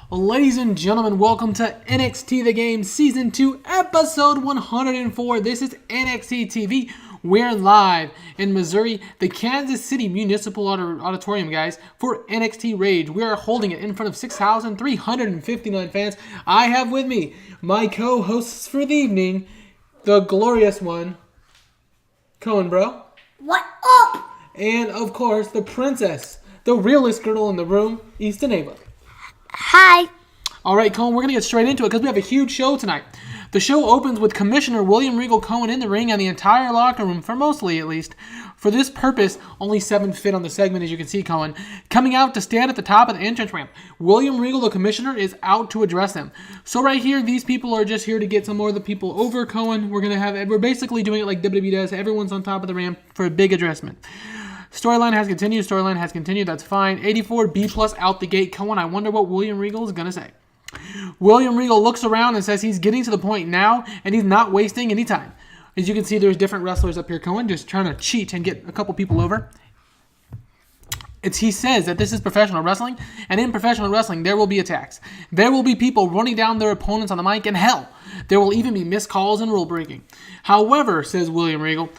Ladies and gentlemen, welcome to NXT The Game Season 2, Episode 104. This is NXT TV. We're live in Missouri, the Kansas City Municipal Auditorium, guys, for NXT Rage. We are holding it in front of 6,359 fans. I have with me my co-hosts for the evening, the glorious one, Cohen, bro. What up? And, of course, the princess, the realest girl in the room, Easton Ava. Hi. All right, Cohen, we're going to get straight into it because we have a huge show tonight. The show opens with Commissioner William Regal Cohen in the ring and the entire locker room, for mostly at least. For this purpose, only 7 fit on the segment, as you can see, Cohen. Coming out to stand at the top of the entrance ramp. William Regal, the Commissioner, is out to address them. So right here, these people are just here to get some more of the people over, Cohen. We're basically doing it like WWE does. Everyone's on top of the ramp for a big addressment. Storyline has continued. That's fine. 84 B+ out the gate. Cohen, I wonder what William Regal is going to say. William Regal looks around and says he's getting to the point now, and he's not wasting any time. As you can see, there's different wrestlers up here, Cohen, just trying to cheat and get a couple people over. He says that this is professional wrestling, and in professional wrestling, there will be attacks. There will be people running down their opponents on the mic, and hell, there will even be missed calls and rule breaking. However, says William Regal,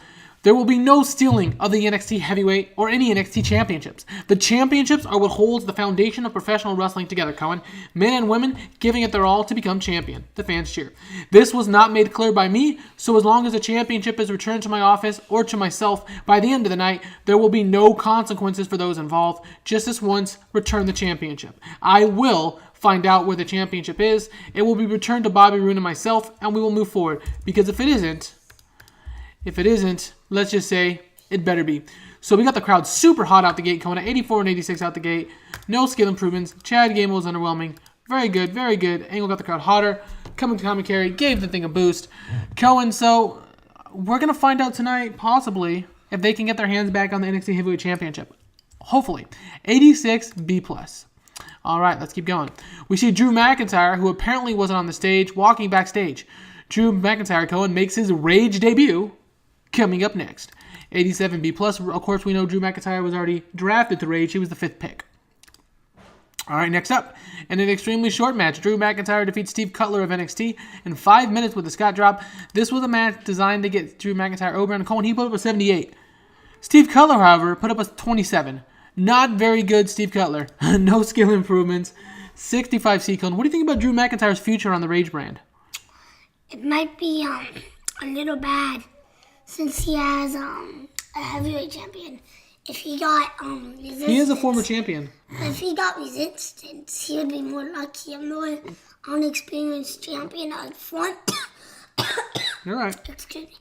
there will be no stealing of the NXT Heavyweight or any NXT Championships. The championships are what holds the foundation of professional wrestling together, Cohen. Men and women giving it their all to become champion. The fans cheer. This was not made clear by me, so as long as the championship is returned to my office or to myself by the end of the night, there will be no consequences for those involved. Just this once, return the championship. I will find out where the championship is. It will be returned to Bobby Roode and myself, and we will move forward. Because if it isn't, let's just say it better be. So we got the crowd super hot out the gate, Cohen, at 84 and 86 out the gate. No skill improvements. Chad Gable was underwhelming. Very good, very good. Angle got the crowd hotter. Coming to commentary, gave the thing a boost. Cohen, so we're going to find out tonight, possibly, if they can get their hands back on the NXT Heavyweight Championship. Hopefully. 86 B+. All right, let's keep going. We see Drew McIntyre, who apparently wasn't on the stage, walking backstage. Drew McIntyre, Cohen, makes his Rage debut. Coming up next, 87 B+. Of course, we know Drew McIntyre was already drafted to Rage. He was the 5th pick. All right, next up, in an extremely short match, Drew McIntyre defeats Steve Cutler of NXT in 5 minutes with a Scott drop. This was a match designed to get Drew McIntyre over, and Cohen, he put up a 78. Steve Cutler, however, put up a 27. Not very good, Steve Cutler. No skill improvements. 65 C. Cohen, what do you think about Drew McIntyre's future on the Rage brand? It might be a little bad since he has a heavyweight champion. If he got resistance, he is a former champion. If he got resistance, he would be more lucky. A more unexperienced champion out front. You're right. Excuse me.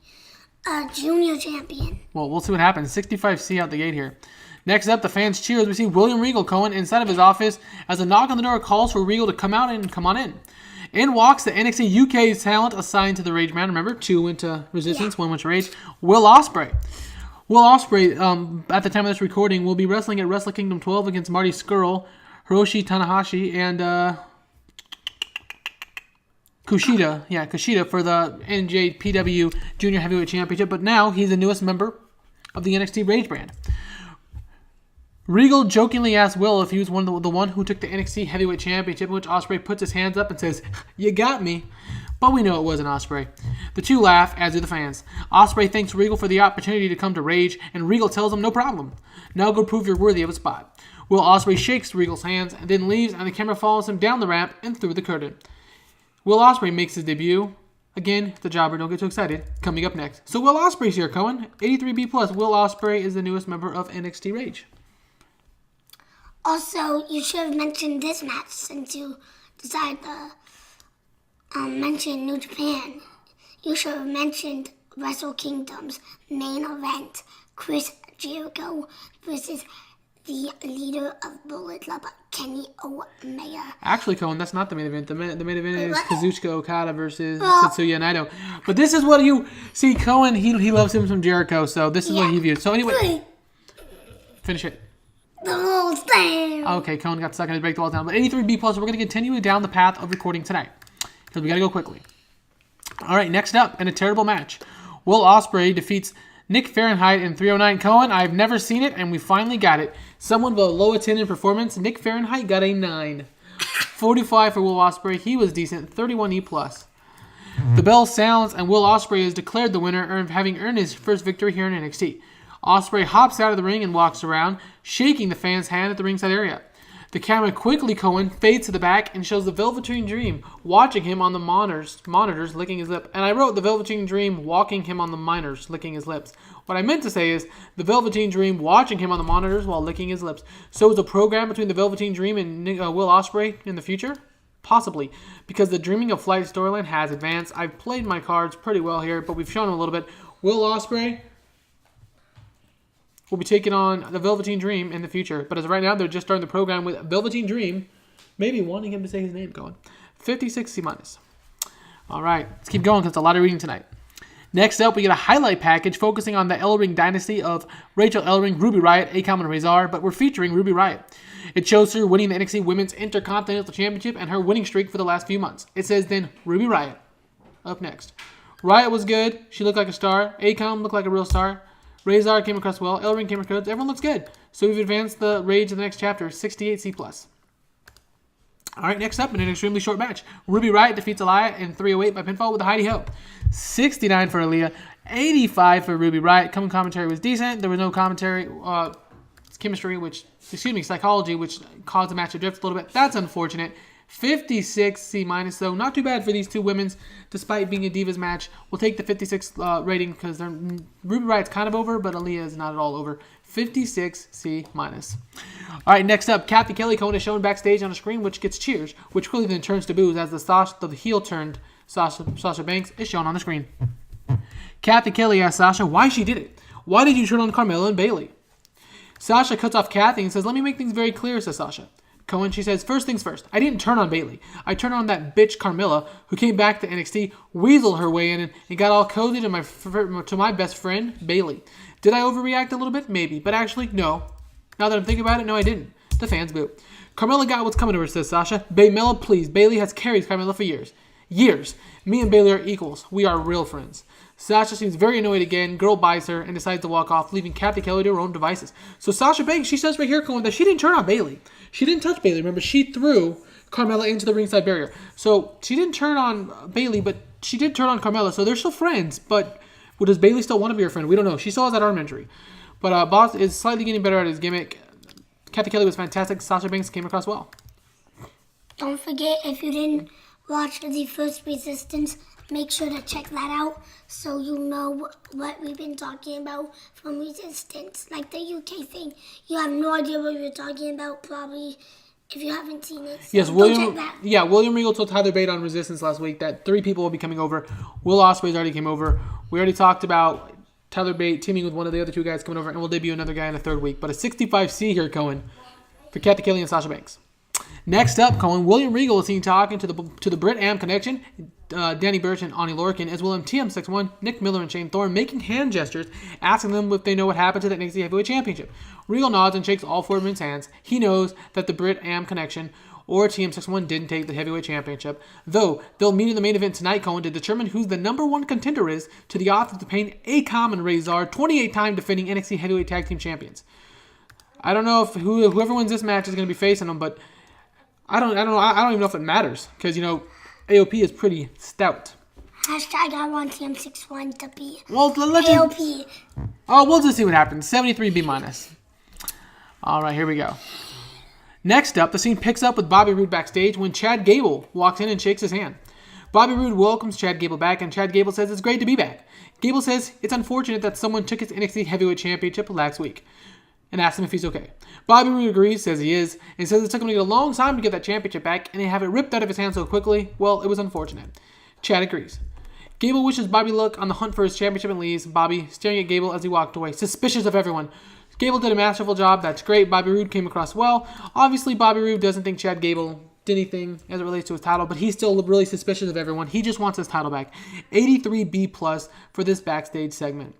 A junior champion. Well, we'll see what happens. 65C out the gate here. Next up, the fans cheer as we see William Regal Cohen inside of his office as a knock on the door calls for Regal to come out and come on in. In walks the NXT UK talent assigned to the Rage brand. Remember, 2 went to Resistance, 1 went to Rage. Will Ospreay. Will Ospreay, at the time of this recording, will be wrestling at Wrestle Kingdom 12 against Marty Scurll, Hiroshi Tanahashi, and Kushida. Yeah, Kushida for the NJPW Junior Heavyweight Championship. But now he's the newest member of the NXT Rage brand. Regal jokingly asked Will if he was the one who took the NXT Heavyweight Championship, in which Ospreay puts his hands up and says, "You got me." But we know it wasn't Ospreay. The two laugh, as do the fans. Ospreay thanks Regal for the opportunity to come to Rage, and Regal tells him no problem. Now go prove you're worthy of a spot. Will Ospreay shakes Regal's hands and then leaves, and the camera follows him down the ramp and through the curtain. Will Ospreay makes his debut. Again, the jobber, don't get too excited. Coming up next. So Will Ospreay's here, Cohen. 83B+. Will Ospreay is the newest member of NXT Rage. Also, you should have mentioned this match since you decided to mention New Japan. You should have mentioned Wrestle Kingdom's main event, Chris Jericho versus the leader of Bullet Club, Kenny Omega. Actually, Cohen, that's not the main event. The main event is What? Kazuchika Okada versus Tetsuya Naito. But this is what you see. Cohen, he loves him some Jericho, so this is what he viewed. So anyway, finish it. The whole thing. Okay, Cohen got stuck in his break the wall down. But 83B+, we're going to continue down the path of recording tonight because we got to go quickly. All right, next up in a terrible match, Will Ospreay defeats Nick Fahrenheit in 309. Cohen, I've never seen it, and we finally got it. Someone with a low attendance performance. Nick Fahrenheit got a 9. 45 for Will Ospreay. He was decent. 31E+. The bell sounds, and Will Ospreay is declared the winner, having earned his first victory here in NXT. Ospreay hops out of the ring and walks around, shaking the fan's hand at the ringside area. The camera quickly, Cohen, fades to the back and shows the Velveteen Dream watching him on the monitors licking his lip. And I wrote the Velveteen Dream walking him on the monitors licking his lips. What I meant to say is the Velveteen Dream watching him on the monitors while licking his lips. So is a program between the Velveteen Dream and Will Ospreay in the future? Possibly, because the Dreaming of Flight storyline has advanced. I've played my cards pretty well here, but we've shown him a little bit. Will Ospreay will be taking on the Velveteen Dream in the future. But as of right now, they're just starting the program with Velveteen Dream, maybe wanting him to say his name going. 56C-. All right, let's keep going because it's a lot of reading tonight. Next up, we get a highlight package focusing on the Ellering dynasty of Rachel Ellering, Ruby Riott, Akam, and Razor, but we're featuring Ruby Riott. It shows her winning the NXT Women's Intercontinental Championship and her winning streak for the last few months. It says then Ruby Riott up next. Riott was good. She looked like a star. Akam looked like a real star. Razor came across well. Ellering came across. Everyone looks good. So we've advanced the rage in the next chapter. 68C+. All right, next up in an extremely short match, Ruby Riott defeats Aaliyah in 308 by pinfall with a Heidi Ho. 69 for Aaliyah, 85 for Ruby Riott. Commentary was decent. There was no commentary, psychology, which caused the match to drift a little bit. That's unfortunate. 56C- though. Not too bad for these two women's, despite being a Divas match. We'll take the 56 rating because Ruby Riott's kind of over, but Aaliyah is not at all over. 56C-. All right, next up, Kathy Kelly Cohen is shown backstage on a screen, which gets cheers, which quickly then turns to boos as the heel turned Sasha Banks is shown on the screen. Kathy Kelly asks Sasha why she did it. Why did you turn on Carmella and Bayley? Sasha cuts off Kathy and says, "Let me make things very clear," says Sasha. Cohen, she says, "First things first, I didn't turn on Bayley. I turned on that bitch Carmella, who came back to NXT, weaseled her way in, and got all cozy to my best friend, Bayley. Did I overreact a little bit? Maybe. But actually, no. Now that I'm thinking about it, no, I didn't. The fans boo. Carmella got what's coming to her," says Sasha. "Baymella, please. Bayley has carried Carmella for years. Years. Me and Bayley are equals. We are real friends." Sasha seems very annoyed again. Girl buys her and decides to walk off, leaving Kathy Kelly to her own devices. So Sasha Banks, she says right here, Cohen, that she didn't turn on Bayley. She didn't touch Bayley. Remember, she threw Carmella into the ringside barrier. So she didn't turn on Bayley, but she did turn on Carmella. So they're still friends. But does Bayley still want to be her friend? We don't know. She still has that arm injury. But Boss is slightly getting better at his gimmick. Kathy Kelly was fantastic. Sasha Banks came across well. Don't forget, if you didn't watch the first Resistance, make sure to check that out so you know what we've been talking about from Resistance. Like the UK thing. You have no idea what we're talking about, probably, if you haven't seen it. So yes, check that. Yeah, William Regal told Tyler Bate on Resistance last week that 3 people will be coming over. Will Ospreay's already came over. We already talked about Tyler Bate teaming with one of the other 2 guys coming over, and we'll debut another guy in the 3rd week. But a 65C here, Cohen, for Kathy Kelly and Sasha Banks. Next up, Cohen, William Regal is seen talking to the Brit Am Connection, Danny Burch and Ani Lorcan, as well as TM61, Nick Miller and Shane Thorne, making hand gestures, asking them if they know what happened to the NXT Heavyweight Championship. Regal nods and shakes all 4 men's hands. He knows that the Brit Am Connection or TM61 didn't take the Heavyweight Championship, though they'll meet in the main event tonight, Cohen, to determine who the number 1 contender is to the Authors of Pain, Akam and Razor, 28-time defending NXT Heavyweight Tag Team Champions. I don't know if whoever wins this match is going to be facing them, but I don't even know if it matters because AOP is pretty stout. Hashtag I want TM61 to be AOP. We'll just see what happens. 73B-. All right, here we go. Next up, the scene picks up with Bobby Roode backstage when Chad Gable walks in and shakes his hand. Bobby Roode welcomes Chad Gable back, and Chad Gable says it's great to be back. Gable says it's unfortunate that someone took his NXT Heavyweight Championship last week, and asks him if he's okay. Bobby Roode agrees, says he is, and says it took him a long time to get that championship back, and they have it ripped out of his hand so quickly. Well, it was unfortunate. Chad agrees. Gable wishes Bobby luck on the hunt for his championship and leaves, Bobby staring at Gable as he walked away, suspicious of everyone. Gable did a masterful job. That's great. Bobby Roode came across well. Obviously, Bobby Roode doesn't think Chad Gable did anything as it relates to his title, but he's still really suspicious of everyone. He just wants his title back. 83B+ for this backstage segment.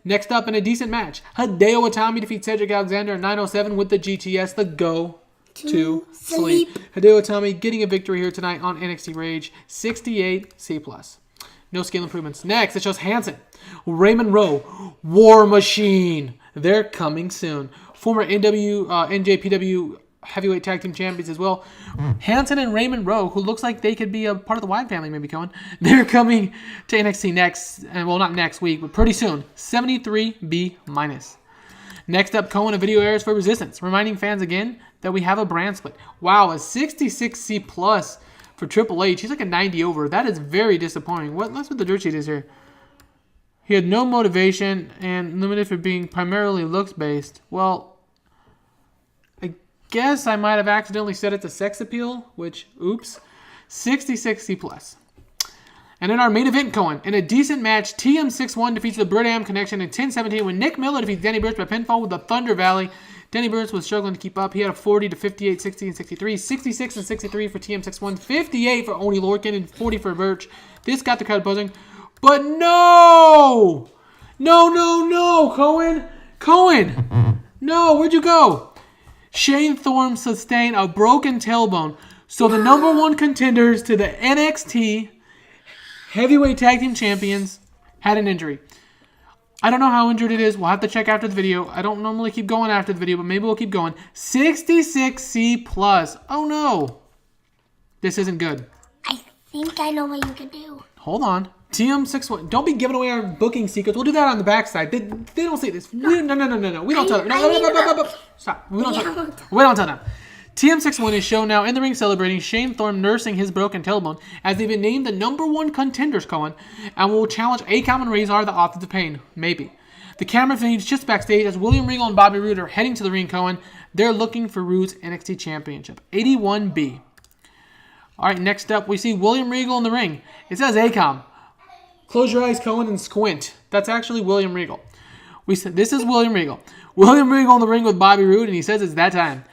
Next up, in a decent match, Hideo Itami defeats Cedric Alexander at 9:07 with the GTS, the Go to Sleep. Hideo Itami getting a victory here tonight on NXT Rage. 68C+. No skill improvements. Next, it shows Hanson, Raymond Rowe, War Machine. They're coming soon. Former NJPW heavyweight tag team champions as well. Hanson and Raymond Rowe, who looks like they could be a part of the Wyatt family, maybe Cohen. They're coming to NXT next, and well, not next week, but pretty soon. 73B-. Next up, Cohen, a video airs for Resistance, reminding fans again that we have a brand split. Wow, a 66C+ for Triple H. He's like a 90 over. That is very disappointing. That's what the dirt sheet is here. He had no motivation and limited for being primarily looks-based. Well, I guess I might have accidentally set it to sex appeal, which, oops. 66C+. And in our main event, Cohen, in a decent match, TM61 defeats the Burdam Connection in 10-17 when Nick Miller defeats Danny Burch by pinfall with the Thunder Valley. Danny Burch was struggling to keep up. He had a 40 to 58, 60, and 63. 66 and 63 for TM61. 58 for Oney Lorcan and 40 for Burch. This got the crowd buzzing. But no! No, Cohen! Cohen! No, where'd you go? Shane Thorne sustained a broken tailbone. So the number one contenders to the NXT Heavyweight Tag Team Champions had an injury. I don't know how injured it is. We'll have to check after the video. I don't normally keep going after the video, but maybe we'll keep going. 66C+. Oh no. This isn't good. I think I know what you could do. Hold on. TM61. Don't be giving away our booking secrets. We'll do that on the backside. They don't say this. No. We don't tell them. No. Stop. We don't tell them. TM61 is shown now in the ring celebrating, Shane Thorne nursing his broken tailbone as they've been named the number one contenders, Cohen, and will challenge Akam and Razor the Authors of Pain. Maybe. The camera feeds just backstage as William Regal and Bobby Roode are heading to the ring, Cohen. They're looking for Roode's NXT Championship. 81B. Alright, next up we see William Regal in the ring. It says Akam. Close your eyes, Cohen, and squint. That's actually William Regal. This is William Regal. William Regal in the ring with Bobby Roode, and he says it's that time.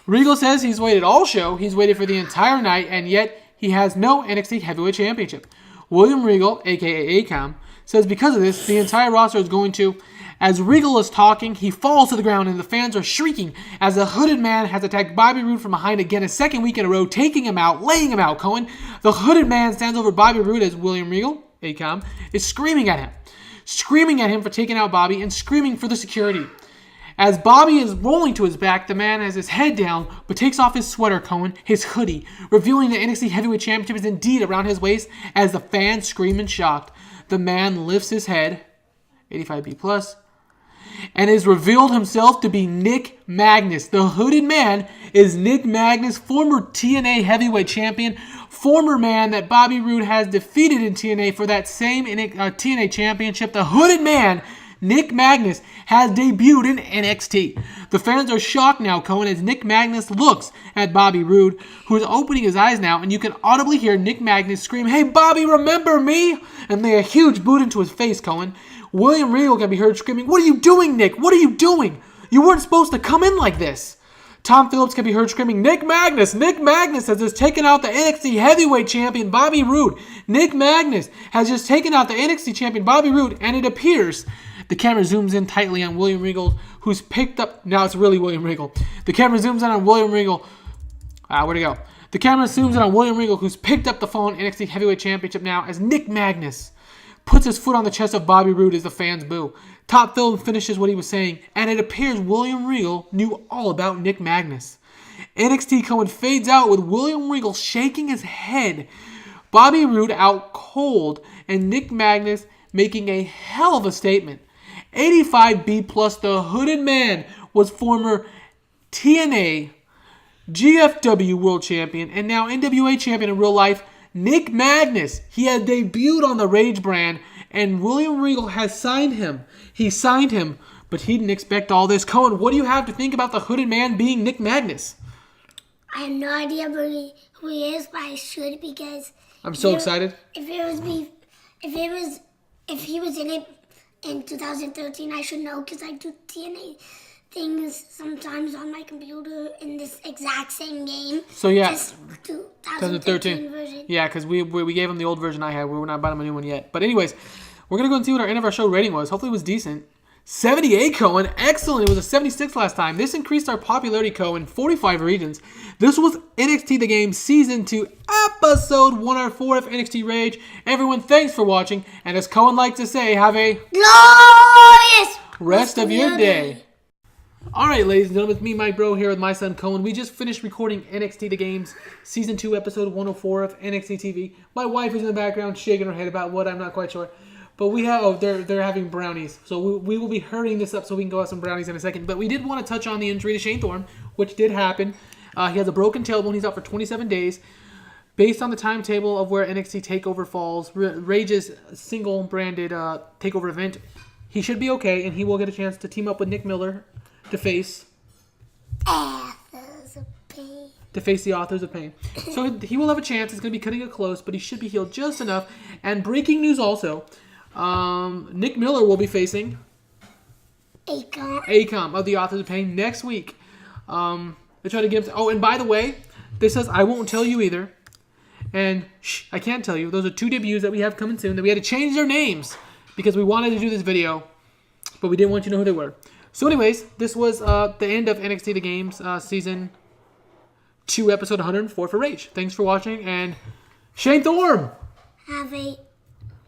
Regal says he's waited all show, he's waited for the entire night, and yet he has no NXT Heavyweight Championship. William Regal, a.k.a. Akam, says because of this, the entire roster is going to. As Regal is talking, he falls to the ground and the fans are shrieking as the hooded man has attacked Bobby Roode from behind again a second week in a row, taking him out, laying him out, Cohen. The hooded man stands over Bobby Roode as William Regal, Akam, is screaming at him for taking out Bobby and screaming for the security. As Bobby is rolling to his back, the man has his head down, but takes off his sweater, Cohen, his hoodie, revealing the NXT Heavyweight Championship is indeed around his waist as the fans scream in shock. The man lifts his head, 85B+, and is revealed himself to be Nick Magnus. The hooded man is Nick Magnus, former TNA Heavyweight Champion, former man that Bobby Roode has defeated in TNA for that same TNA Championship. The hooded man, Nick Magnus, has debuted in NXT. The fans are shocked now, Cohen, as Nick Magnus looks at Bobby Roode, who is opening his eyes now, and you can audibly hear Nick Magnus scream, "Hey, Bobby, remember me?" And lay a huge boot into his face, Cohen. William Regal can be heard screaming, "What are you doing, Nick? What are you doing? You weren't supposed to come in like this." Tom Phillips can be heard screaming, Nick Magnus has just taken out the NXT Heavyweight Champion, Bobby Roode. Nick Magnus has just taken out the NXT Champion, Bobby Roode, and it appears the camera zooms in tightly on William Regal, who's picked up. Now it's really William Regal. The camera zooms in on William Regal. Where'd it go? The camera zooms in on William Regal, who's picked up the phone NXT Heavyweight Championship now as Nick Magnus puts his foot on the chest of Bobby Roode as the fans boo. Top Film finishes what he was saying, and it appears William Regal knew all about Nick Magnus. NXT Cohen fades out with William Regal shaking his head. Bobby Roode out cold, and Nick Magnus making a hell of a statement. 85B+, the hooded man was former TNA, GFW World Champion, and now NWA Champion in real life, Nick Magnus. He had debuted on the Rage brand, and William Regal has signed him. He signed him, but he didn't expect all this. Cohen, what do you have to think about the hooded man being Nick Magnus? I have no idea who he is, but I should because I'm so excited. If he was in it in 2013, I should know because I do TNA things sometimes on my computer in this exact same game. So yeah, Just 2013 version. Yeah, because we gave him the old version I had. We were not buying him a new one yet. But anyways, we're gonna go and see what our end of our show rating was. Hopefully it was decent. 78, Cohen. Excellent. It was a 76 last time. This increased our popularity, Cohen, 45 regions. This was NXT The Game Season 2, Episode 104 of NXT Rage. Everyone, thanks for watching. And as Cohen likes to say, have a glorious rest of your day. Alright, ladies and gentlemen, it's me, Mike Bro, here with my son, Cohen. We just finished recording NXT The Game's Season 2, Episode 104 of NXT TV. My wife is in the background shaking her head about what, I'm not quite sure. But we have, they're having brownies. So we will be hurrying this up so we can go have some brownies in a second. But we did want to touch on the injury to Shane Thorne, which did happen. He has a broken tailbone. He's out for 27 days. Based on the timetable of where NXT TakeOver falls, Rage's single-branded TakeOver event, he should be okay, and he will get a chance to team up with Nick Miller to face Authors of Pain. The Authors of Pain. So he will have a chance. It's going to be cutting it close, but he should be healed just enough. And breaking news also, Nick Miller will be facing Acom of the Authors of Pain next week. They try to give him. Oh, and by the way, this says I won't tell you either. And I can't tell you. Those are 2 debuts that we have coming soon. That we had to change their names because we wanted to do this video, but we didn't want you to know who they were. So, anyways, this was the end of NXT The Game's Season 2, Episode 104 for Rage. Thanks for watching, and Shane Thorne! Have a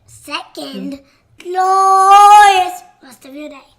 second glorious rest of your day.